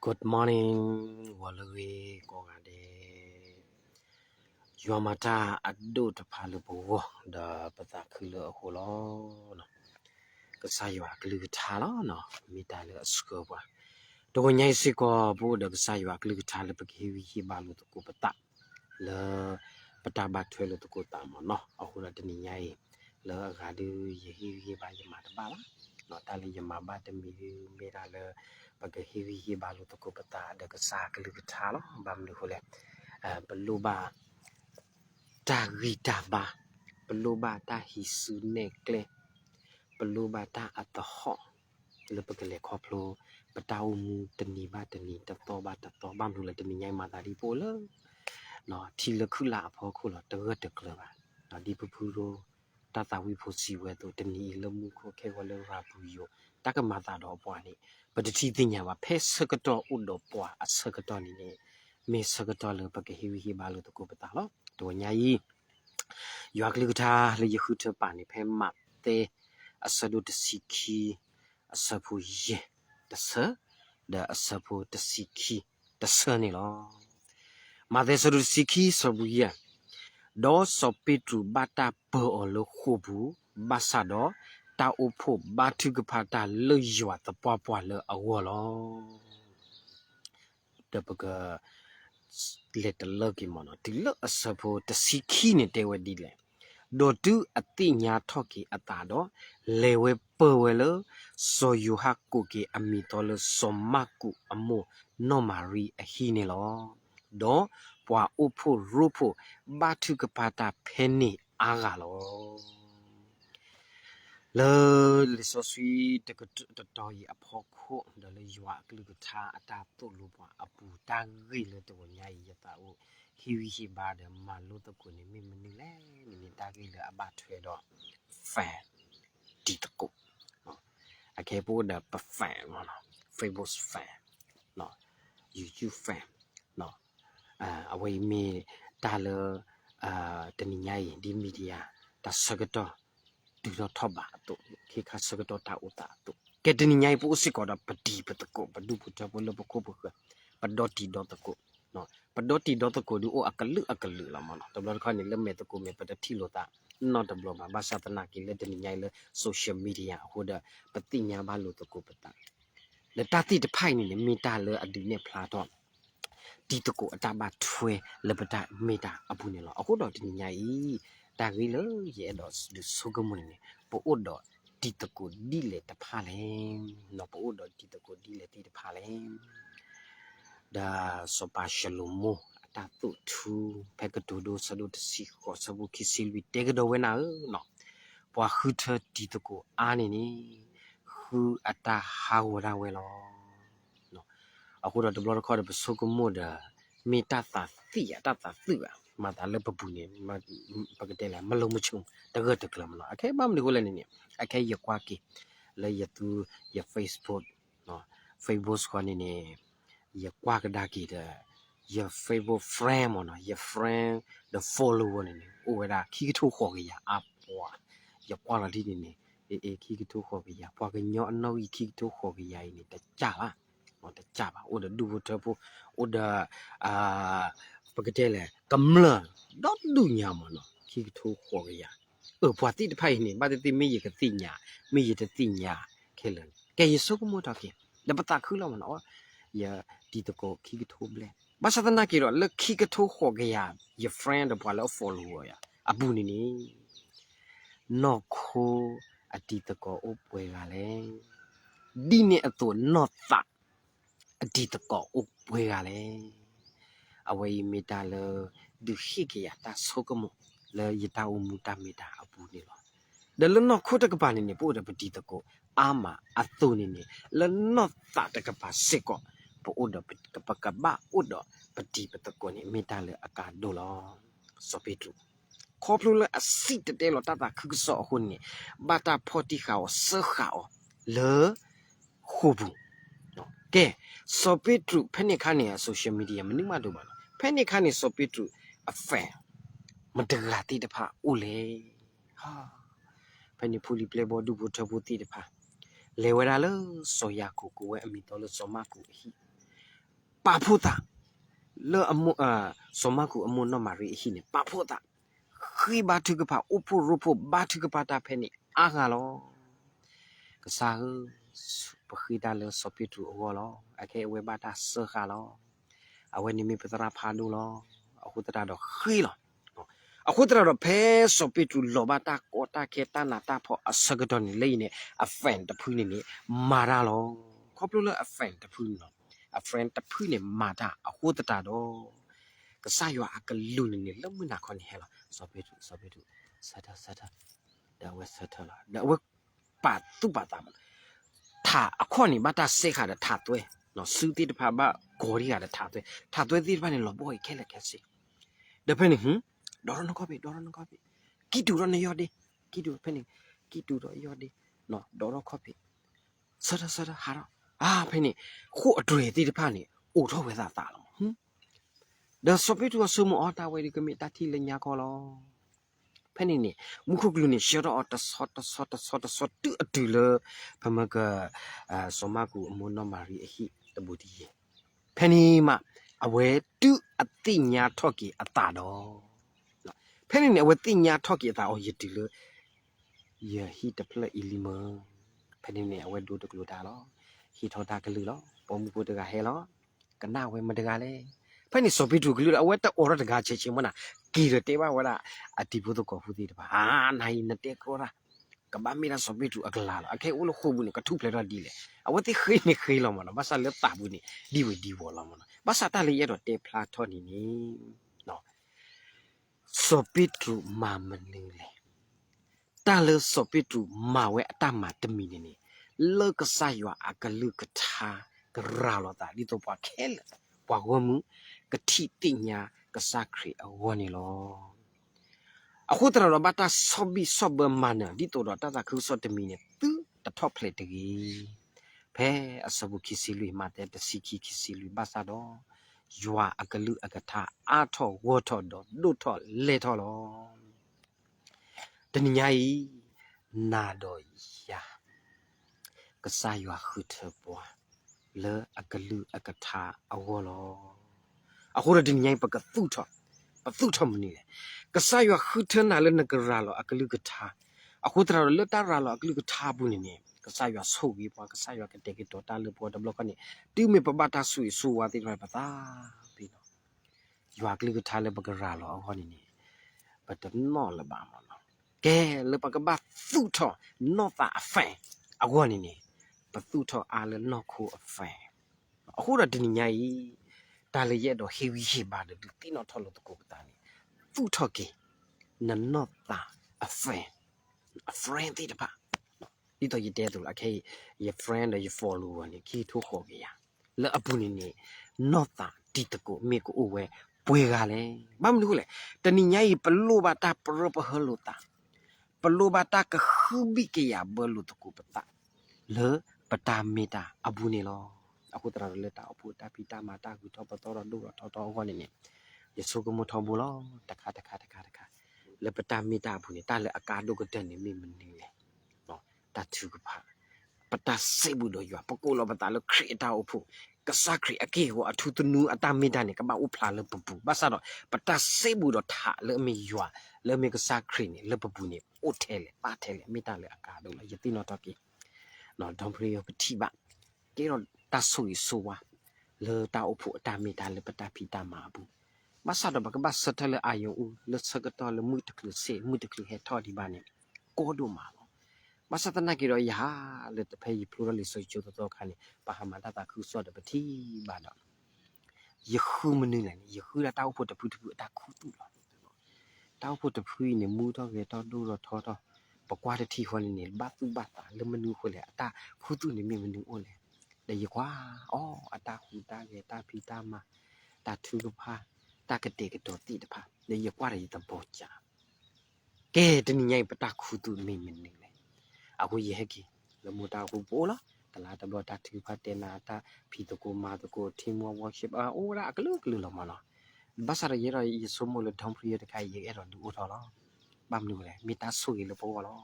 Good morning, Wallaby, Gogade. Yamata Ado to Palubo, the Patakula Holo. Kasaywa Glutala, no, Mitala Scoba. The one Yasiko, Board of Saywa Glutala, Paki, Balu to Kupata. Le Pataba Twello to Kotama, no, a Hula Deniai. Le Radu, Yehi by Yamataba. Not only Yamaba, the Mira. Baga hiwi balu to kopata da kasa kalukutalo bam hole beluba ta rita ba beluba ta hisu nekle beluba ta ataho le pekele koplo petau mu teni ba teni tato bam hole teni nyai mata di pole no ti le khula pho khula de de kle ba no di pupuro tata wi pho si we to teni le mu kho khe wale ra pu yo ta ka mata do pwa ni but the thing ya phe sakato udo pwa a sakato ni ne me sakato le pa ke hi ba lo to ko pata lo to nya yi ywa kli kutha le yu thu pa ni phe ma te asadu de sikhi asapu ye de sa da asapu de sikhi de sa ni lo ma de sadu sikhi sabu ye do so petru bata bo o lo khu bu basa do ta o pho ba thu ka pha ta le ywa ta pwa le a wo lo the bugger little lucky mono to look a support the sikini de we dile do do a thing ya talkie at do lewe pewelo so you have cookie a mitolo so maku a mo no mari a hinelo do pwa upo rupo batu kapata penny agalo le so sweet the toy a poco the lewa gluta ata to lupa a puta gile to nyai yata o hiwi ba de malu to ko ni mi le ni ta gile a ba thwe do fa ti to ko a ke po da pa fa no Facebook fan no YouTube fan no a we me ta le the nyai di media ta sagato do not talk about he has sagato ta uta to get in nyai po si ko da pati patako padu puta po lo ko po pa doti dot ko no pa doti dot ko du o akalu la mo no to lo kha ni le me to ko me pa ti lo ta not the blog ba sa ta na ki le tin nyai le social media ho da pati nya ba lo to ko pata le ta ti de phai ni le me ta le adu ne phla to ti to ko ata ba thwe le pata me ta abu ne lo ako do tin nyai ta ri lo ye do so ko mo ni po o do ti to ko di le ta pha le no po o do ti to ko di le ti ta pha le da sopa shalomo ata tu thu pekato do sado si ko sabu kisil wi te do we na no pwa khu tha ti to ko a ni khu ata ha wa da we lo no ako do blog ko de so ko mo da me ta ta ti ya ta ta tu ya ma ta le babu ni ma pakate la ma lo mu chung da ga de klam no akay bam ni ko le ni akay ya kwa ki le ya tu ya Facebook no Facebook ko ni ya kwa ka da ki da your favorite friend or your friend the follower ni o da ki to kho ga ya a pwa ya kwa la di ni ki to kho ga ya pwa ga nyo no ki to kho ga ya ni ta cha la no ta cha ba o da du bo to o da pakate le kamla dot du nya mo no ki to kho ga ya pwa ti de phai ni ba ti mi yi ka ti nya mi yi ti nya ke le ke yi so ko mo ta ki da pa ta khu la mo no ya ti to ko ki to ble ba sa na ki ro le ki to kho ga ya your friend bwa lo follower ya abu ni no ko ati to ko o pwe ga le di ni a to not ta ati to ko o pwe ga le a we mi ta le du hi ki ya ta so ko mo le yi ta o mu ta mi ta abu ni lo de le no ko ta ka pa ni po da pa ti to ko ama a to ni le no ta ta ka pa se ko po o da pa ka ba o da pa ti pa to ko ni mi ta le a ka do lo so pe tuခေါပလို့လဲအစိတတဲလို့တတာခက်စောခုန်နေဘာတာဖော်တီခါဆခါလေခုဘူးနော်ကဲစောပိတရုဖက်နေခါနေဆိုရှယ်မီဒီယာမနိမတို့ပါလားဖက်နေခါနေစောပိတရုအဖန်မတရာတိတဖာဦးလေဟာဖက်နေဖူလီပလေဘောဒူဘူထဘူတိတဖာလေဝရာလစောယာကိုကိုဝဲအမီတော်လစောမကူဟီ pa phuta le amu somaku amu no mari hi ne pa phuta khi ba thu ka pa upu rupu ba thu ka pa ta phe ni a nga lo ka sa hu pa khi da le so pi tu o lo a ke we ba ta sa kha lo a we ni mi pa ta pha lu lo a khu ta do khi lo a khu ta do phe so pi tu lo ba ta ko ta ke ta na ta pho a sa ga do ni le ni a fan ta phu ni ni ma ra lo kho plu le a fan ta phu lo a friend တဖူးနေမာတာအခုတတာတော့ကဆာရွာအကလူနေလုံးမနာခွန်ဟဲလာစောပေတူစတာဒါဝဲစတာလာဒါဝဲပါတူပါတာထာအခုနေမတာစေခါတာတွဲနော်စူတီတဖာဘဂေါ်ရီရတာတွဲတိတဖာနေလောဘောခဲလက်ခဲစီဒါဖဲနေဒေါ်ရနကောပြီကီတူရနေရဒီကီတူဖဲနေကီတူရရဒီနော်ဒေါ်ရကောပြီစတာဟာရဖဲနေခုအတွေ့တိတဖာနေအိုထောဝဲတာတာလောဒါစပီတူဆူမအော်တာဝဲဒီကမီတာတီလညာခေါ်လောဖဲနေနေမခုကလူနေရှော့တော့တဆော့တူအတူလဖမကစမကူအမွန်နမာရီအဟိတဘူတီဖဲနေမအဝဲတူအတိညာထော့ကီအတာတော့ဖဲနေနေအဝဲတိညာထော့ကီအတာအော်ယတူလယဟိတဖလက်အီလီမဖဲနေနေအဝဲဒူတကလူတာလောဟိထောတာကလူလောပေါ်မူပတကဟဲလောကနာဝဲမတကလဲဖဲနေစောပိတူကလူအဝဲတအော်ရတကချေချင်းမနာကီရတေဘဝရအတိဘုဒကောဖူတီတပါနိုင်နတေကောရာကဘာမီရာစောပိတူအကလာအခဲဦးလခုဘူးနေကထုပလက်ရဒီလေအဝဲတိခိနေခိလောမနော်ဘာသာလက်တာဘူးနေဒီဝဒီဘောလောမနော်ဘာသာတလေရတော့တေဖလာထော်နေနေနော်စောပိတူမာမနေလေတာလေစောပိတူမာဝဲအတမတမီနေနေလောကဆာယွာအကလူကထာကရာလောတာဒီတော့ပွားခဲလေပွားဝမှုကတိတိညာကစားခရီအဝနေလောအခုတရတော့ဘာတာဆော့ဘီဆော့ဘမနာဒီတော့တာတာခုဆော့တမီနေသူတထော့ဖလက်တကြီးဖဲအစဘူးခီစီလူမတဲ့တစီခီစီလူဘာသာတော့ယွာအကလူအကထာအာထော့ဝေါ်ထော့တော့ဒုထော့လေထော့လောတနညာဤနာတော့ယာကစားယွာခုထပွားလေအကလူအကထာအဝေါ်လောအခုရတင်ញိုင်ပကသုထမနီကဆာယခုထနာလနကရာလောအကလူကထာအခုတရလတရာလောအကလူကထာဘူးနေကဆာယဆုပ်ပြီးပွားကဆာယကတေကတော်တာလပေါ်တဘလကနေတိမေပပတာဆူဆူဝါတိရပတာပြီးတော့ယွာကလူကထာလပကရာလောဟောနေဘတ်နော်လပါမနော်ကဲလပကဘသုထနော်တာအဖန်အကောနေပသုထအားလနော်ခုအဖန်အခုရတင်ញိုင်တာလရဲ့တော့ဟေဝီရှိပါတယ်ဒီတိနော်ထော်လို့တကူပတာနေသူ့ထော်ကေနနော့တာအဖရန်တိတပါဒီတော့ရတဲ့သူလားခဲရ friend ရ follower နေခီထိုးခေါ်ကြရလဲအပူနေနေနော့တာဒီတကူမေကိုဝဲပွေကလည်းဘာမလို့လဲတနိညာယပလိုဘာတာပရပဟလိုတာပလိုဘာတာကခုဘိကရဘလူတကူပတာလဲပတာမီတာအပူနေလောအခုတရလက်တာအဖို့တာပီတာမာတာကူထောပတော်တော့လို့တော်ဟောနေနေရဆုကမထောဘူးလောတခါလက်ပတာမီတာဘူးနေတာလက်အကားတို့ကတဲ့နေမိမနေလေနော်တတူကပါပတာစေဘူးတော့ရပကိုလောပတာလို့ခရီတာအဖို့ကစားခရီအကေဟောအထူးတနူအတာမီတာနေကမဥဖလာလပပူဘာသာတော့ပတာစေဘူးတော့ထာလေမီယွာလေမီကစားခရီနေလပပူနေအိုထဲလေပါထဲလေမီတာလေအကားတို့လေယတိနော်တော့ကေနော်ဒွန်ပရီယပတိပါကေတော့တဆူဆိုဝါလေတာအဖို့အတာမီတာလေပတာဖီတာမာဘူးဘာသာတော့ဘကဘတ်စတလေအာယုံလက်စကတော့လေမှုတကလစေမှုတကလဟဲထော်ဒီပါနေကိုဒိုမာဘာသာတနာကီရောယာလေတဖေးပလူရလီဆိုချိုတော့ခါနေပါဟမတာတာခုစော့တပတိပါတော့ယခုမနေလည်းယခုတောက်ဖို့တဖူးအတာခုတူလောတောက်ဖို့တဖူးနေမူတော့ကေတော့ဒူတော့ထောတော့ပကွာတတိခေါ်နေဘတ်တူဘတ်တာလေမနူခေါ်လေအတာခုတူနေမမနူအိုလေလေယကွာအော်အတာခုတာကေတာဖီတာမာတာထူကဖာတာကတေကတော်တိတဖာလေရကွာရတဘောချာကဲတနည်းပတာခုတူမိမနေလေအခုရဟကီလမတာခုပိုလားတလားတဘောတာထူဖာတေနာတာဖီတကိုမာတကိုထီမောဝါရှစ်အိုရာကလူလမလားဘာသာရရစမလဒံဖရီတခိုင်ရအဲ့တော့ဒူထော်လားဘာမလို့လဲမိတာဆွေလပေါ်လား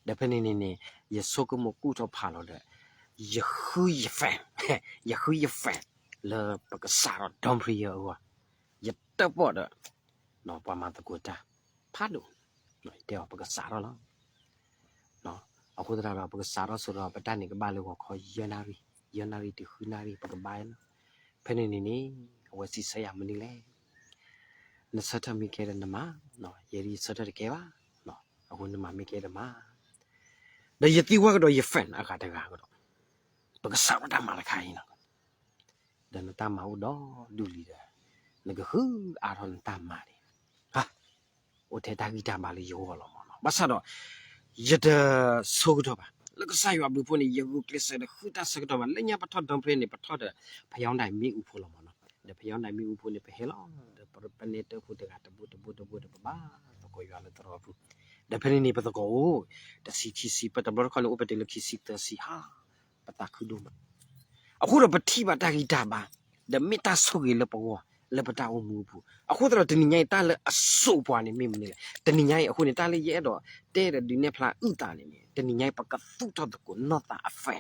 ဒါဖနေနေရဆုကမကူတော့ဖာလို့တဲ့ယခုယဖန် le paka saro dom priya wa ya ta po da no pa ma ta ko ta pha lu no te paka saro lo no aku ta ra paka saro so ro pa ta ni ka ba le ko kho yanari ti hunari paka ba no phe ni ni wa si sa ya mani le na sa ta mi ke da na ma no ye ri sa ta ke ba no aku na ma mi ke da ma da ye ti wa ko do ye fan aka ta ga ko do paka saro ta ma la khai no da na ta ma u do du li da na ga hu a ron ta ma ni ha o te ta gi ta ma le yo lo mo no ba sa do ye da so ko do ba le ko sa yo bu pho ni ye ku kle sa da hu ta sa ko do ba le nya pa tho dom pre ni pa tho da pha yaung dai mi u pho lo mo no da pha yaung dai mi u pho ni pa he lo da pa ne te hu da ga ta bu ba to ko yo le to ro pu da phe ni pa to ko da si pa da bro ko lo pa te le ki si ta si ha pa ta khu do ma အခုတော့ပတိပါတာဂီတာပါဒမီတာဆိုကြီးလပေါ်လပတာအမှုဘူးအခုတော့တနင်္ဂနွေတာလအဆုပ်ပွားနေမိမနေတနင်္ဂနွေအခုနေတာလေရဲ့တော့တဲတဲ့ဒီနေ့ဖလာဥတာနေနေတနင်္ဂနွေပကသုတ်တော့ကိုနော့တာအဖဲ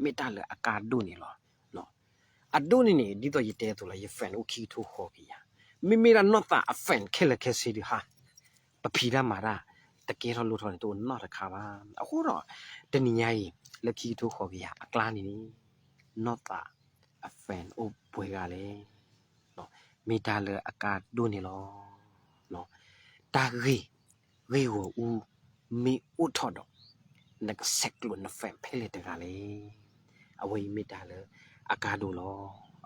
မိတာလအကာဒုနေလောနော်အဒုနေနေဒီတော့ရတဲတော့လေဖန်โอเคထိုးခေါ်ကြီးမိမိရနော့တာအဖန်ခဲလခဲစီဒီဟာပဖီရမာရာတကယ်တော့လို့ထော်နေတော့နော့တခါပါအခုတော့တနင်္ဂနွေလက်ခီထိုးခေါ်ကြီးအကလာနေနေ not that a fan o bwegale no metale aka do ni lo no ta ri wo u mi u tho do na ka sek lo na fan phele ta ga le awai metale aka do lo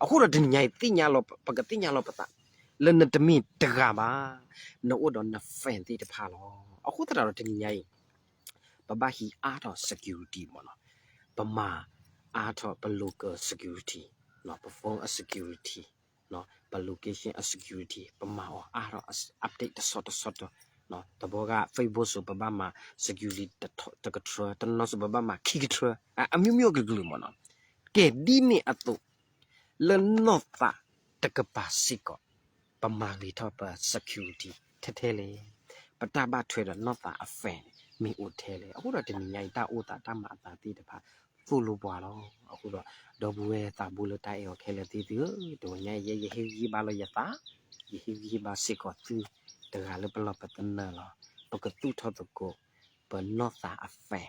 အခုတော့ဒီညိုင်တိညာလောပကတိညာလောပတာလနတမီတကပါနို့တော့နဖန်တိတဖာလောအခုတော့ဒီညိုင်ပပဟီအားတော့ security မနော်ပမာart of local security no perform a security no but location a security pama art update the sort no the boga facebook so baba ma security the control the no so baba ma key control a myo glu mo no ke di ni atu le not ta the capacity pama li top security the le pata ba thwe the not ta affair mi o the le aku da tin nyai ta o ta ta ma ta ti de pha ဖူလိုပွားတော့အခုတော့ဒေါ်ဘူးရဲ့တာဘူးလတိုင်ရောခဲလက်တီတီတို့ညရဲ့ရဟေကြီးပါလို့ရတာရဟေကြီးပါစစ်ကောသူတကလည်းဘလပတနာလားပကတူထတော့ကိုဘနောသာအဖဲ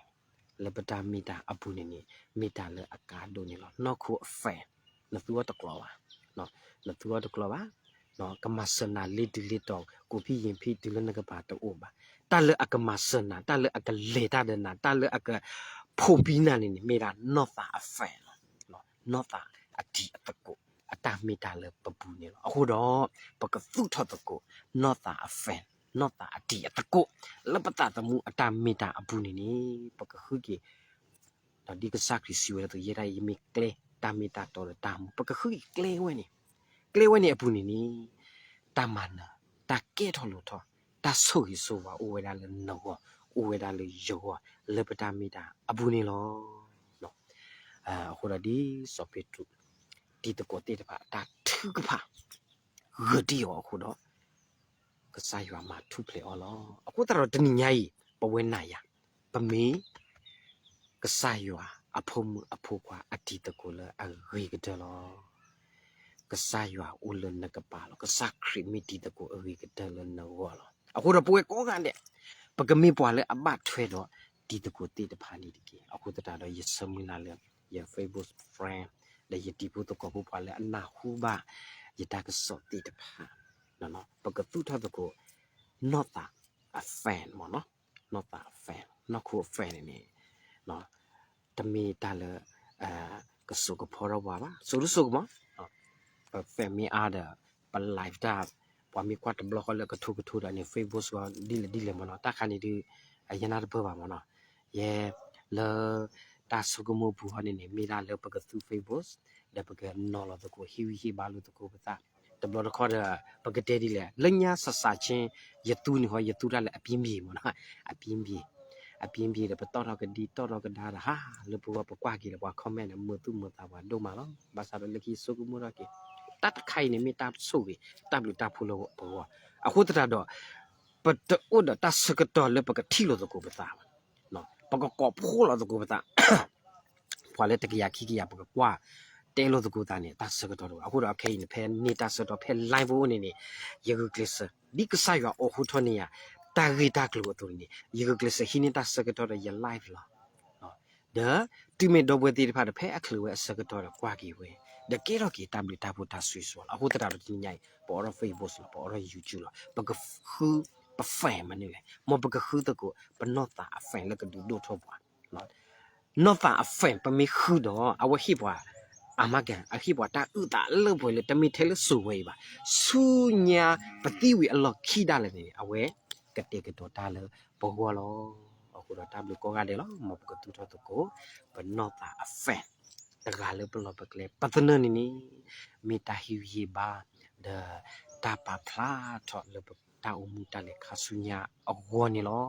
လပတာမီတာအပူနေနေမီတာလေအကာဒိုနေလားနော်ခုအဖဲနသူတော့ကလောပါနော်နသူတော့ကလောပါနော်ကမစနာလီတီလီတော့ကိုพี่ရင်พี่ဒီလနကပါတော့ပါတာလေအကမစနာတာလေအကလေတာဒနာတာလေအက ဖို့ပြီးနာနေနေမေတာနော့တာအဖန်နော်နော့တာအတီအတကုအတာမေတာလေပပူနေလို့အခုတော့ပကသုထတကုနော့တာအဖန်နော့တာအတီအတကုလပတာတမှုအတာမေတာအပူနေနေပကခုကြီးဒါဒီကစခရစီဝဲတော့ရရယမိကလေတာမေတာတော်တာမှုပကခုကြီးကလေဝဲနေအပူနေနေတာမနာတာကဲထော်လို့ထော်တာဆိုရီဆိုပါအိုဝဲတာလေနော်အိုဝဲတာလေယောလေပတာမီတာအပူနေလောနော်အခုတော့ဒီစောပေတူဒီတကောတေတပါတာထုကပါဂဒီရောအခုတော့ကစားရွာမှာထုပလေအော်လောအခုတော့တနင်္ဂနွေပဝဲနာရပမေကစားရွာအဖုံအဖိုးကွာအတီတကောလေအရိကတလောကစားရွာဦးလနကပါလောကစားခရီမီတီတကောအရိကတလနော်လောအခုတော့ပွဲကောကန်တဲ့ပကမေပွာလေအဘထွဲတော့ဒီတကူတေတဖာနေတကယ်အခုတတာတော့ရစမီနာလေရ Facebook friend လေယတီပုတကောပွာလေအနာဟုဘယတာကစောတေတဖာနော်ပကတူထတကို not a fan မနော် not a fan နော်ခု fan နေနော်တမီတာလေကဆုကဖောရဝါပါဆိုလို့ဆိုကမfamily other ပ live တာพอมีกว่าตบล็อกแล้วก็ทุกๆใน Facebook ว่าดีเลยมันเนาะตาคันนี่ดิยานาเบอร์ว่ามันเนาะเย่เลตาสุกมบูฮนี่นี่มีดาเลปกตู Facebook เดปกนอลตะကိုဟီဘါလို့တကိုပတာတဘလခေါ်တဲ့ပကတဲ့ဒီလေလညာဆဆချင်းယတူနေဟောယတူရလေအပြင်းပြေမနော်အပြင်းပြေတဲ့ပတော်တော့ကဒီတော်တော့ကဒါဟာလေပူပကွာကြီးလေပွား comment နဲ့မတူမတာပါဒုမာနော်ဘာသာလကီစုကမရကေတတ်ခိုင်နေမိတာဆိုပြီးတပ်လူတပ်ဖူလို့ဘောအခုတတာတော့ပတအိုဒတစကတော်လေပကထီလို့တကိုပတာနော်ပကကောဖိုးလို့တကိုပတာဖွာလေတကရခိကရပကကွာ တဲလို့တကူတာနေတာစကတော့အခုတော့ဖဲနေဖဲနေတာစတော့ဖဲလိုင်းဖို့နေနေယေဂကလစ်ဒီကစားရအခုထွန်းနေရတာဂီတာကလို့တော်နေယေဂကလစ်ဟိနေတာစကတော့ရ live လားဒါတူမီတော့ဘွေတီဖာဖဲအခလူဝဲစကတော့ကွာကြီးဝဲဒါကေတော့ကေတမ်ဘလီတာဖို့တာဆွေးဆိုအခုတတာတော့ညိုင်ပေါ်တော့ Facebook လားပေါ်တော့ YouTube လားဘကခူပဖဲမနေလေမဘကခူတကူပနော့တာအဖဲလကဒူဒိုထောပွားနော်တာအဖဲပမီခူတော့အဝဟိပွားအမကန်အခိပွားတာဥတာလို့ပွဲလေတမီထဲလဆူဝဲပါဆူညာပတိဝီအလော့ခိတာလည်းနေအဝဲကတေကတော့တာလေဘောဘောလောအခုတော့တာဘလကောကတယ်လို့မဘကတူတော့တကိုပနော့တာအဖဲတကားလေပလောပကလေပတနနီနီမီတာဟီဝီဘာဒတာပါဖလာတော့လေတာအမှုတလေခါဆူညာအဝနီလော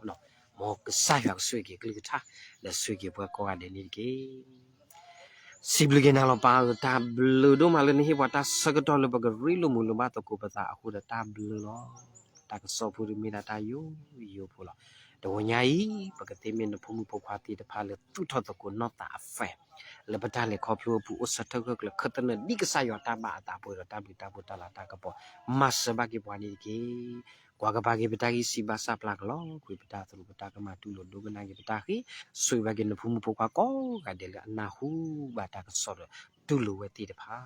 နော်မောကစားရဆွေကြီးကလေးထားလက်ဆွေကြီးဘကောကတယ်နေကေစီဘလကနာလပါတာဘလူဒိုမလနေဟိဝတာစကတော့လဘကရီလိုမူလမတကိုပတာအခုတာဘလူလောတာကစောဖူရီမီနာတာယိုဖူလာတဝညာဤပကတိမင်းဖုံဖုခွာတီတဖာလေသူထတ်ကိုနော့တာအဖဲလဘတာလေခေါပလိုပူအစထကကလခတနဒီကဆာယောတာဘာတာပေါ်တာဘီတာပေါ်တာလာတာကပေါ်မတ်စဘကိပွားနေကေကွာကဘာကိပတာကိစီဘာစာပလကလောခွေပတာသလူပတာကမတူလို့ဒုကနာကိပတာခိဆွေဘကိနဖုံဖုခွာကောကတဲ့လအနာဟုဘာတာကစောတူလိုဝဲတီတဖာ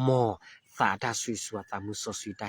မောသာတာဆွေဆွာတာမှုစောဆွေတာ